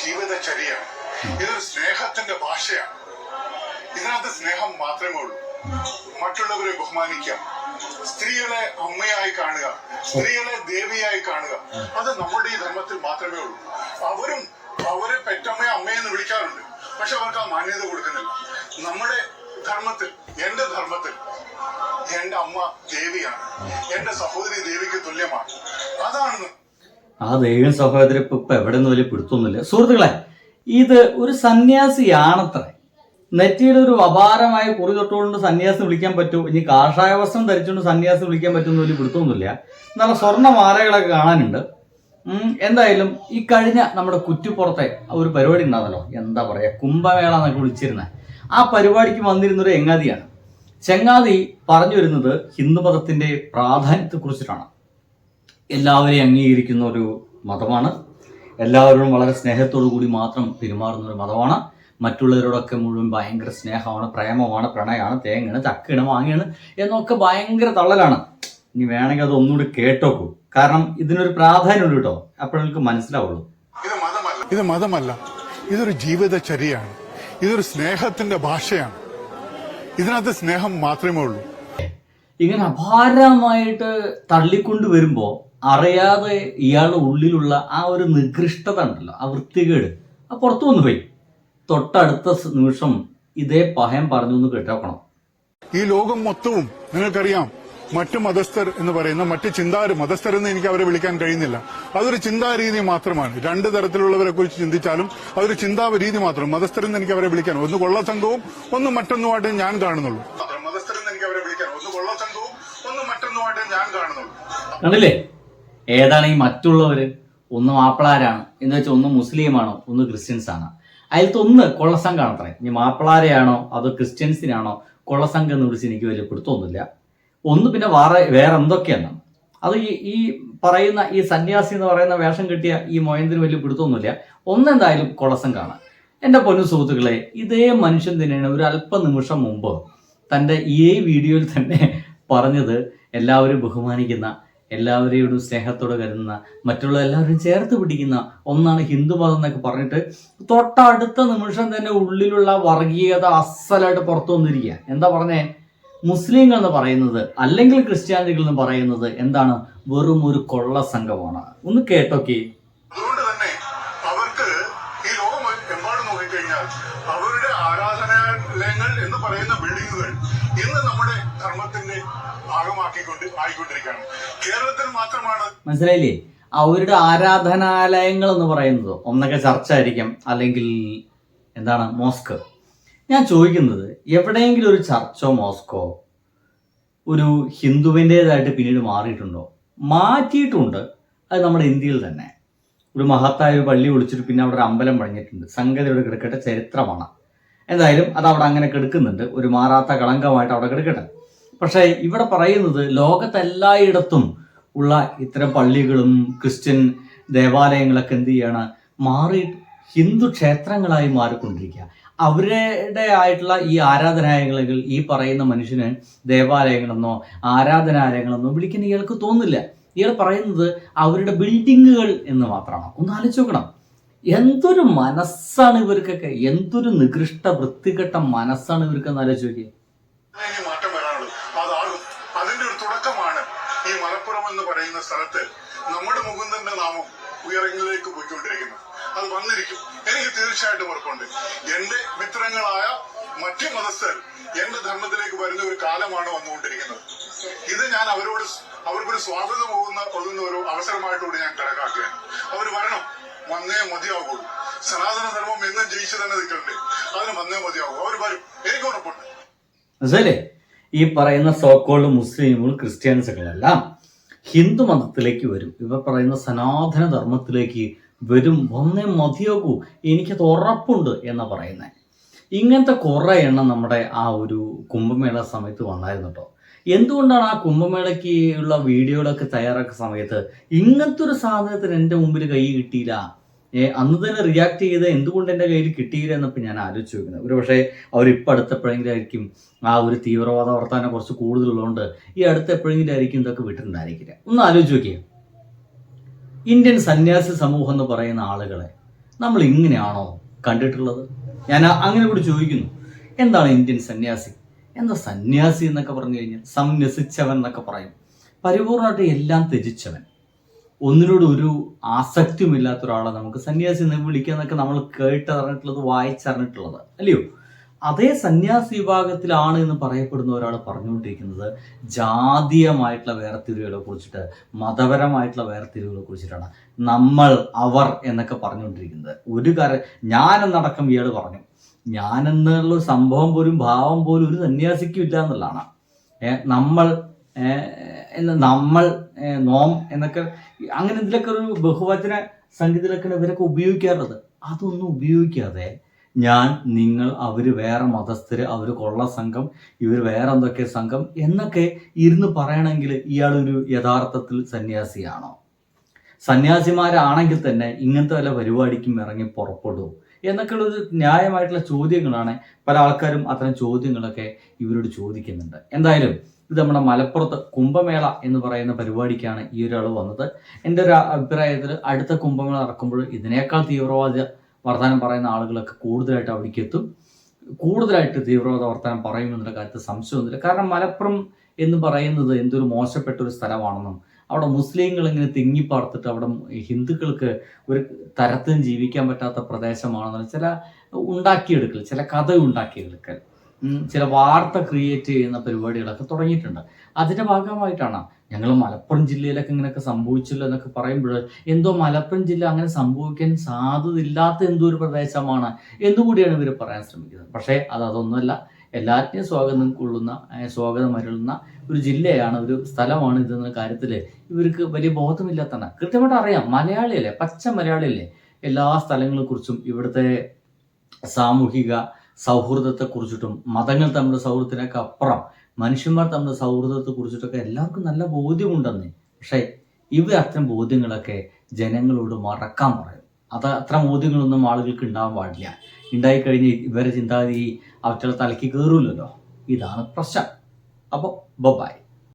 ജീവിതചര്യയാണ്. ഇതൊരു സ്നേഹത്തിന്റെ ഭാഷയാണ്. ഇതിനകത്ത് സ്നേഹം മാത്രമേ ഉള്ളൂ. മറ്റുള്ളവരെ ബഹുമാനിക്കുക, സ്ത്രീകളെ അമ്മയായി കാണുക, സ്ത്രീകളെ ദേവിയായി കാണുക, അത് നമ്മുടെ ഈ ധർമ്മത്തിൽ മാത്രമേ ഉള്ളൂ. അവരെ പെറ്റമ്മയെ അമ്മയെന്ന് വിളിക്കാറുണ്ട്, പക്ഷെ അവർക്ക് ആ മാന്യത കൊടുക്കുന്നില്ല. നമ്മുടെ ധർമ്മത്തിൽ, എന്റെ ധർമ്മത്തിൽ എന്റെ അമ്മ ദേവിയാണ്, എന്റെ സഹോദരി ദേവിക്ക് തുല്യമാണ്. അതാണ് ആ ദേവിയും സഹോദരി ഇപ്പൊ എവിടെ നിന്ന് വലിയ പിടുത്തൊന്നുമില്ല. സുഹൃത്തുക്കളെ, ഇത് ഒരു സന്യാസിയാണത്ര. നെറ്റിയിൽ ഒരു അപാരമായ കുറി തൊട്ടുകൊണ്ട് സന്യാസം വിളിക്കാൻ പറ്റുമോ, ഇനി കാഷായ വസ്ത്രം ധരിച്ചുകൊണ്ട് സന്യാസം വിളിക്കാൻ പറ്റുമെന്ന് വലിയ പിടുത്തൊന്നുമില്ല. നല്ല സ്വർണ്ണ മാലകളൊക്കെ കാണാനുണ്ട്. എന്തായാലും ഈ കഴിഞ്ഞ നമ്മുടെ കുറ്റിപ്പുറത്തെ ഒരു പരിപാടി ഉണ്ടാകുന്നല്ലോ, എന്താ പറയാ, കുംഭമേള എന്നൊക്കെ വിളിച്ചിരുന്നത്. ആ പരിപാടിക്ക് വന്നിരുന്നൊരു എങ്ങാതിയാണ്. ചെങ്ങാതി പറഞ്ഞു വരുന്നത് ഹിന്ദുമതത്തിന്റെ പ്രാധാന്യത്തെ കുറിച്ചിട്ടാണ്. എല്ലാവരെയും അംഗീകരിക്കുന്ന ഒരു മതമാണ്, എല്ലാവരോടും വളരെ സ്നേഹത്തോടു കൂടി മാത്രം പെരുമാറുന്ന ഒരു മതമാണ്, മറ്റുള്ളവരോടൊക്കെ മുഴുവൻ ഭയങ്കര സ്നേഹമാണ്, പ്രേമമാണ്, പ്രണയമാണ്, തേങ്ങയാണ്, ചക്കയാണ്, മാങ്ങയാണ് എന്നൊക്കെ ഭയങ്കര തള്ളലാണ്. ഇനി വേണമെങ്കിൽ അത് ഒന്നുകൂടി കേട്ടോക്കൂ, കാരണം ഇതിനൊരു പ്രാധാന്യമുണ്ട് കേട്ടോ, അപ്പോഴേക്ക് മനസ്സിലാവുള്ളൂ. ഇത് മതമല്ല, ഇതൊരു ജീവിതചര്യയാണ്. ഇതൊരു സ്നേഹത്തിന്റെ ഭാഷയാണ്. ഇതിനകത്ത് സ്നേഹം മാത്രമേ ഉള്ളൂ. ഇങ്ങനെ അപാരമായിട്ട് തള്ളിക്കൊണ്ട് വരുമ്പോൾ അറിയാതെ ഇയാളുടെ ഉള്ളിലുള്ള ആ ഒരു നികൃഷ്ടത ഉണ്ടല്ലോ, ആ വൃത്തികേട്, ആ പുറത്തു വന്നു പോയി. തൊട്ടടുത്ത നിമിഷം ഇതേ പഹയം പറഞ്ഞു കേട്ടോക്കണം. ഈ ലോകം മൊത്തവും നിങ്ങൾക്കറിയാം, മറ്റു മതസ്ഥർ എന്ന് പറയുന്ന മറ്റ് മതസ്ഥർ എന്ന് എനിക്ക് അവരെ വിളിക്കാൻ കഴിയുന്നില്ല. അതൊരു ചിന്താരീതി മാത്രമാണ്. രണ്ടു തരത്തിലുള്ളവരെ കുറിച്ച് ചിന്തിച്ചാലും അതൊരു ചിന്താരീതി മാത്രം. മതസ്ഥർ എന്ന് എനിക്ക് അവരെ വിളിക്കാൻ ഒന്ന് കൊള്ളസംഘവും ഒന്ന് മറ്റൊന്നുമായിട്ട് ഞാൻ കാണുന്നുള്ളൂ. മതസ്ഥർ എന്ന് എനിക്ക് അവരെ വിളിക്കാൻ ഒന്ന് കൊള്ളസംഘവും ഒന്ന് മറ്റൊന്നുമായിട്ട് ഞാൻ കാണുന്നുള്ളൂ. കണ്ടില്ലേ, ഏതാണ് ഈ മറ്റുള്ളവര്? ഒന്ന് മാപ്പിളാരാണ് എന്ന് വെച്ചാൽ ഒന്ന് മുസ്ലിമാണോ, ഒന്ന് ക്രിസ്ത്യൻസ് ആണ്. അതിലത്തെ ഒന്ന് കൊള്ളസംഘാണത്രേ. ഇനി മാപ്പിളാരെയാണോ അതോ ക്രിസ്ത്യൻസിനാണോ കൊള്ളസംഘം എന്ന് വിളിച്ച് എനിക്ക് വലിയ പിടുത്തമൊന്നുമില്ല. ഒന്ന് പിന്നെ വേറെ എന്തൊക്കെയാണ് അത്. ഈ പറയുന്ന ഈ സന്യാസി എന്ന് പറയുന്ന വേഷം കിട്ടിയ ഈ മൊയന്തിന് വലിയ പിടുത്തമൊന്നുമില്ല. ഒന്നെന്തായാലും കൊള്ളസംഘാണ്. എൻ്റെ പൊന്നു സുഹൃത്തുക്കളെ, ഇതേ മനുഷ്യൻ തന്നെയാണ് ഒരു അല്പനിമിഷം മുമ്പ് തൻ്റെ ഈ വീഡിയോയിൽ തന്നെ പറഞ്ഞത് എല്ലാവരും ബഹുമാനിക്കുന്ന, എല്ലാവരെയോടും സ്നേഹത്തോടെ കരുതുന്ന, മറ്റുള്ള എല്ലാവരും ചേർത്ത് പിടിക്കുന്ന ഒന്നാണ് ഹിന്ദുമതം എന്നൊക്കെ പറഞ്ഞിട്ട് തൊട്ടടുത്ത നിമിഷം തന്നെ ഉള്ളിലുള്ള വർഗീയത അസലായിട്ട് പുറത്തു വന്നിരിക്കുക. എന്താ പറഞ്ഞേ? മുസ്ലിങ്ങൾ എന്ന് പറയുന്നത് അല്ലെങ്കിൽ ക്രിസ്ത്യാനികൾ എന്ന് പറയുന്നത് എന്താണ്? വെറും ഒരു കൊള്ള സംഘമാണ്. ഒന്ന് കേട്ടോക്കെ. അതുകൊണ്ട് തന്നെ അവർക്ക് ഈ ലോകം എമ്പാടും നോക്കിക്കഴിഞ്ഞാൽ അവരുടെ ആരാധനാലയങ്ങൾ എന്ന് പറയുന്ന ബിൽഡിങ്ങുകൾ ഇന്ന് നമ്മുടെ ധർമ്മത്തിന്റെ ആയിക്കൊണ്ടിരിക്കുകയാണ്. കേരളത്തിൽ മാത്രമാണ്. മനസ്സിലായില്ലേ? അവരുടെ ആരാധനാലയങ്ങൾ എന്ന് പറയുന്നത് ഒന്നൊക്കെ ചർച്ച ആയിരിക്കും, അല്ലെങ്കിൽ എന്താണ് മോസ്ക്. ഞാൻ ചോദിക്കുന്നത്, എവിടെയെങ്കിലും ഒരു ചർച്ചോ മോസ്കോ ഒരു ഹിന്ദുവിൻ്റെതായിട്ട് പിന്നീട് മാറിയിട്ടുണ്ടോ? മാറ്റിയിട്ടുണ്ട്. അത് നമ്മുടെ ഇന്ത്യയിൽ തന്നെ ഒരു മഹത്തായ ഒരു പള്ളി വിളിച്ചിട്ട് പിന്നെ അവിടെ ഒരു അമ്പലം പണിഞ്ഞിട്ടുണ്ട്. സംഗതിയുടെ കിടക്കട്ടെ, ചരിത്രമാണ്. എന്തായാലും അത് അവിടെ അങ്ങനെ കിടക്കുന്നുണ്ട്, ഒരു മാറാത്ത കളങ്കമായിട്ട് അവിടെ കിടക്കട്ടെ. പക്ഷേ ഇവിടെ പറയുന്നത് ലോകത്തെല്ലായിടത്തും ഉള്ള ഇത്തരം പള്ളികളും ക്രിസ്ത്യൻ ദേവാലയങ്ങളൊക്കെ എന്ത് ചെയ്യാണ്? മാറി ഹിന്ദു ക്ഷേത്രങ്ങളായി മാറിക്കൊണ്ടിരിക്കുക. അവരുടെ ആയിട്ടുള്ള ഈ ആരാധനാലയങ്ങൾ ഈ പറയുന്ന മനുഷ്യന് ദേവാലയങ്ങളെന്നോ ആരാധനാലയങ്ങളെന്നോ വിളിക്കാൻ ഇയാൾക്ക് തോന്നില്ല. ഇയാൾ പറയുന്നത് അവരുടെ ബിൽഡിങ്ങുകൾ എന്ന് മാത്രമാണ്. ഒന്ന് ആലോചിച്ച് നോക്കണം, എന്തൊരു മനസ്സാണ് ഇവർക്കൊക്കെ, എന്തൊരു നികൃഷ്ട വൃത്തികെട്ട മനസ്സാണ് ഇവർക്കെന്ന് ആലോചിച്ച് നോക്കിയേ. മാറ്റം വരാനുള്ളത് അതാകും. അതിന്റെ ഒരു തുടക്കമാണ് ഈ മലപ്പുറം എന്ന് പറയുന്ന സ്ഥലത്ത് നമ്മുടെ മുകുന്ദന്റെ നാമം ഉയരങ്ങളിലേക്ക് പോയിക്കൊണ്ടിരിക്കുന്നത്. അത് വന്നിരിക്കും, എനിക്ക് തീർച്ചയായിട്ടും ഉറപ്പുണ്ട്. എന്റെ മിത്രങ്ങളായ മറ്റു മതസ്ഥർ എന്റെ ധർമ്മത്തിലേക്ക് വരുന്ന ഒരു കാലമാണ് വന്നുകൊണ്ടിരിക്കുന്നത്. ഇത് ഞാൻ അവർക്കൊരു സ്വാഗതം ഒതുന്ന ഒരു അവസരമായിട്ടൂടെ ഞാൻ കണക്കാക്കുകയാണ്. അവർ വരണം, വന്നേ മതിയാകുള്ളൂ. സനാതന ധർമ്മം എന്നും ജയിച്ചു തന്നെ നിൽക്കണ്ടേ, അതിന് വന്നേ മതിയാകും. അവർ വരും, എനിക്ക് ഉറപ്പുണ്ട്. മനസ്സിലല്ലേ? ഈ പറയുന്ന സോക്കോൾഡ് മുസ്ലിമുകൾ ക്രിസ്ത്യാനിസുകളെല്ലാം ഹിന്ദു മതത്തിലേക്ക് വരും. ഇവർ പറയുന്ന സനാതന ധർമ്മത്തിലേക്ക് വരും, വന്നേ മതിയാകൂ, എനിക്കത് ഉറപ്പുണ്ട് എന്നാ പറയുന്നത്. ഇങ്ങനത്തെ കുറേ എണ്ണം നമ്മുടെ ആ ഒരു കുംഭമേള സമയത്ത് വന്നായിരുന്നു കേട്ടോ. എന്തുകൊണ്ടാണ് ആ കുംഭമേളയ്ക്ക് ഉള്ള വീഡിയോകളൊക്കെ തയ്യാറാക്കുന്ന സമയത്ത് ഇങ്ങനത്തെ ഒരു സാധനത്തിന് എൻ്റെ മുമ്പിൽ കൈ കിട്ടിയില്ല, അന്ന് തന്നെ റിയാക്ട് ചെയ്ത് എന്തുകൊണ്ട് എൻ്റെ കയ്യിൽ കിട്ടിയില്ല എന്നപ്പോൾ ഞാൻ ആലോചിച്ച് നോക്കുന്നത്. ഒരു പക്ഷേ അവരിപ്പോൾ അടുത്തെപ്പോഴെങ്കിലും ആയിരിക്കും ആ ഒരു തീവ്രവാദ വർത്താനം കുറച്ച് കൂടുതലുള്ളതുകൊണ്ട് ഈ അടുത്തെപ്പോഴെങ്കിലും ആയിരിക്കും ഇതൊക്കെ വിട്ടിട്ടുണ്ടായിരിക്കില്ല. ഒന്ന് ആലോചിച്ച് നോക്കിയേ, ഇന്ത്യൻ സന്യാസി സമൂഹം എന്ന് പറയുന്ന ആളുകളെ നമ്മൾ ഇങ്ങനെയാണോ കണ്ടിട്ടുള്ളത്? ഞാൻ അങ്ങനെ കൂടി ചോദിക്കുന്നു. എന്താണ് ഇന്ത്യൻ സന്യാസി? എന്താ സന്യാസി എന്നൊക്കെ പറഞ്ഞു കഴിഞ്ഞാൽ സംന്യസിച്ചവൻ എന്നൊക്കെ പറയും. പരിപൂർണമായിട്ട് എല്ലാം ത്യജിച്ചവൻ, ഒന്നിനോട് ഒരു ആസക്തിയുമില്ലാത്ത ഒരാളെ നമുക്ക് സന്യാസി എന്ന് വിളിക്കാന്നൊക്കെ നമ്മൾ കേട്ടറിഞ്ഞിട്ടുള്ളത്, വായിച്ചറിഞ്ഞിട്ടുള്ളത് അല്ലയോ? അതേ സന്യാസി വിഭാഗത്തിലാണ് എന്ന് പറയപ്പെടുന്ന ഒരാൾ പറഞ്ഞുകൊണ്ടിരിക്കുന്നത് ജാതീയമായിട്ടുള്ള വേർതിരിവുകളെ കുറിച്ചിട്ട്, മതപരമായിട്ടുള്ള വേർതിരിവുകളെ കുറിച്ചിട്ടാണ്. നമ്മൾ, അവർ എന്നൊക്കെ പറഞ്ഞുകൊണ്ടിരിക്കുന്നത്. ഒരു കാര്യം ഞാനെന്നടക്കം ഇയാൾ പറഞ്ഞു. ഞാനെന്നുള്ള സംഭവം പോലും ഭാവം പോലും ഒരു സന്യാസിക്കും ഇല്ല എന്നുള്ളതാണ്. നമ്മൾ നമ്മൾ നോം എന്നൊക്കെ അങ്ങനെ ഇതിലൊക്കെ ഒരു ബഹുവചന സംഗീതത്തിലൊക്കെയാണ് ഇവരൊക്കെ ഉപയോഗിക്കാറുള്ളത്. അതൊന്നും ഉപയോഗിക്കാതെ ഞാൻ, നിങ്ങൾ, അവർ വേറെ മതസ്ഥര്, അവർ കൊള്ള സംഘം, ഇവർ വേറെ എന്തൊക്കെ സംഘം എന്നൊക്കെ ഇരുന്ന് പറയണമെങ്കിൽ ഇയാളൊരു യഥാർത്ഥത്തിൽ സന്യാസിയാണോ? സന്യാസിമാരാണെങ്കിൽ തന്നെ ഇങ്ങനത്തെ വല്ല പരിപാടിക്കും ഇറങ്ങി പുറപ്പെടുമോ എന്നൊക്കെയുള്ളൊരു ന്യായമായിട്ടുള്ള ചോദ്യങ്ങളാണ്. പല ആൾക്കാരും അത്തരം ചോദ്യങ്ങളൊക്കെ ഇവരോട് ചോദിക്കുന്നുണ്ട്. എന്തായാലും ഇത് നമ്മുടെ മലപ്പുറത്ത് കുംഭമേള എന്ന് പറയുന്ന പരിപാടിക്കാണ് ഈ ഒരാൾ വന്നത്. എൻ്റെ ഒരു അഭിപ്രായത്തിൽ അടുത്ത കുംഭമേള നടക്കുമ്പോൾ ഇതിനേക്കാൾ തീവ്രവാദ വർത്തമാനം പറയുന്ന ആളുകളൊക്കെ കൂടുതലായിട്ട് അവിടേക്ക് എത്തും. കൂടുതലായിട്ട് തീവ്രവാദ വർത്തമാനം പറയുമെന്നുള്ള കാര്യത്തിൽ സംശയമൊന്നുമില്ല. കാരണം മലപ്പുറം എന്ന് പറയുന്നത് എന്തൊരു മോശപ്പെട്ട ഒരു സ്ഥലമാണെന്നും അവിടെ മുസ്ലിങ്ങൾ ഇങ്ങനെ തിങ്ങിപ്പാർത്തിട്ട് അവിടെ ഹിന്ദുക്കൾക്ക് ഒരു തരത്തിലും ജീവിക്കാൻ പറ്റാത്ത പ്രദേശമാണെന്നുള്ള ചില ഉണ്ടാക്കിയെടുക്കൽ, ചില കഥ ഉണ്ടാക്കിയെടുക്കൽ, ചില വാർത്ത ക്രിയേറ്റ് ചെയ്യുന്ന പരിപാടികളൊക്കെ തുടങ്ങിയിട്ടുണ്ട്. അതിൻ്റെ ഭാഗമായിട്ടാണ് ഞങ്ങൾ മലപ്പുറം ജില്ലയിലൊക്കെ ഇങ്ങനെയൊക്കെ സംഭവിച്ചില്ല എന്നൊക്കെ പറയുമ്പോൾ എന്തോ മലപ്പുറം ജില്ല അങ്ങനെ സംഭവിക്കാൻ സാധ്യതയില്ലാത്ത എന്തോ ഒരു പ്രദേശമാണ് എന്നുകൂടിയാണ് ഇവർ പറയാൻ ശ്രമിക്കുന്നത്. പക്ഷേ അതൊന്നുമല്ല. എല്ലാറ്റിനെയും സ്വാഗതം അരുളുന്ന ഒരു ജില്ലയാണ്, ഒരു സ്ഥലമാണ് ഇതെന്ന കാര്യത്തിൽ ഇവർക്ക് വലിയ ബോധമില്ലാത്തതാണ്. കൃത്യമായിട്ട് അറിയാം. മലയാളിയല്ലേ, പച്ച മലയാളിയല്ലേ. എല്ലാ സ്ഥലങ്ങളെക്കുറിച്ചും ഇവിടുത്തെ സാമൂഹിക സൗഹൃദത്തെക്കുറിച്ചിട്ടും മതങ്ങൾ തമ്മിലുള്ള സൗഹൃദത്തിനൊക്കെ അപ്പുറം മനുഷ്യന്മാർ തമ്മിലുള്ള സൗഹൃദത്തെ കുറിച്ചിട്ടൊക്കെ എല്ലാവർക്കും നല്ല ബോധ്യമുണ്ടെന്നേ. പക്ഷേ ഇവർ അത്തരം ബോധ്യങ്ങളൊക്കെ ജനങ്ങളോട് മറക്കാൻ പറയും. അത്തരം ബോധ്യങ്ങളൊന്നും ആളുകൾക്ക് ഉണ്ടാവാൻ പാടില്ല. ഉണ്ടായിക്കഴിഞ്ഞ് ഇവരെ ചിന്താഗതി അവരുടെ തലയ്ക്ക് കയറൂലല്ലോ. ഇതാണ് പ്രശ്നം. അപ്പോൾ ബൈ.